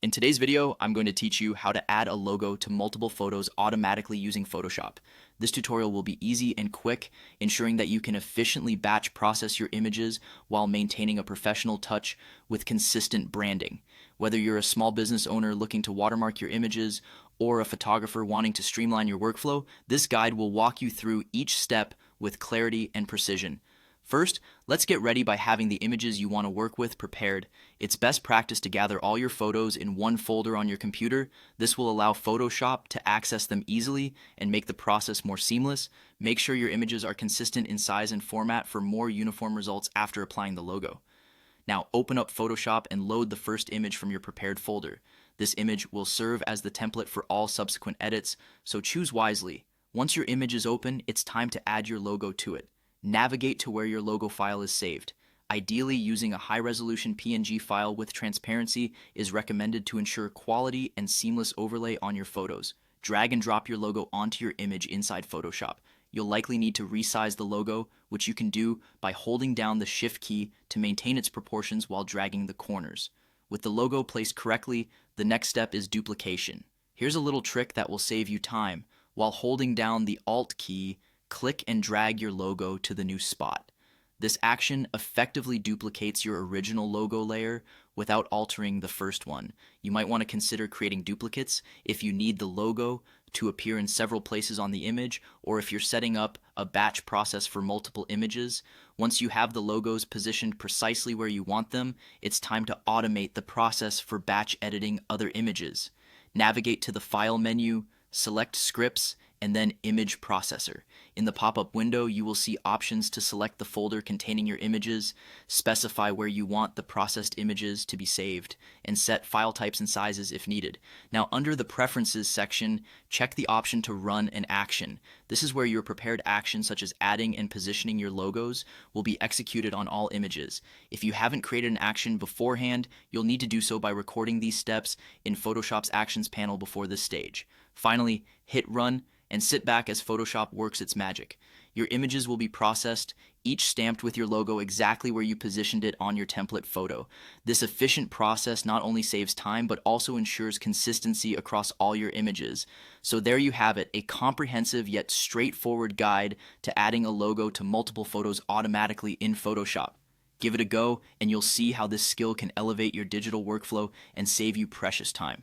In today's video, I'm going to teach you how to add a logo to multiple photos automatically using Photoshop. This tutorial will be easy and quick, ensuring that you can efficiently batch process your images while maintaining a professional touch with consistent branding. Whether you're a small business owner looking to watermark your images or a photographer wanting to streamline your workflow, this guide will walk you through each step with clarity and precision. First, let's get ready by having the images you want to work with prepared. It's best practice to gather all your photos in one folder on your computer. This will allow Photoshop to access them easily and make the process more seamless. Make sure your images are consistent in size and format for more uniform results after applying the logo. Now open up Photoshop and load the first image from your prepared folder. This image will serve as the template for all subsequent edits, so choose wisely. Once your image is open, it's time to add your logo to it. Navigate to where your logo file is saved. Ideally, using a high-resolution PNG file with transparency is recommended to ensure quality and seamless overlay on your photos. Drag and drop your logo onto your image inside Photoshop. You'll likely need to resize the logo, which you can do by holding down the Shift key to maintain its proportions while dragging the corners. With the logo placed correctly, the next step is duplication. Here's a little trick that will save you time. While holding down the Alt key, click and drag your logo to the new spot. This action effectively duplicates your original logo layer without altering the first one. You might want to consider creating duplicates if you need the logo to appear in several places on the image, or if you're setting up a batch process for multiple images. Once you have the logos positioned precisely where you want them, it's time to automate the process for batch editing other images. Navigate to the File menu, select Scripts, and then Image Processor. In the pop-up window, you will see options to select the folder containing your images, specify where you want the processed images to be saved, and set file types and sizes if needed. Now, under the Preferences section, check the option to run an action. This is where your prepared actions such as adding and positioning your logos will be executed on all images. If you haven't created an action beforehand, you'll need to do so by recording these steps in Photoshop's Actions panel before this stage. Finally, hit Run and sit back as Photoshop works its magic. Your images will be processed, each stamped with your logo exactly where you positioned it on your template photo. This efficient process not only saves time, but also ensures consistency across all your images. So there you have it, a comprehensive yet straightforward guide to adding a logo to multiple photos automatically in Photoshop. Give it a go, and you'll see how this skill can elevate your digital workflow and save you precious time.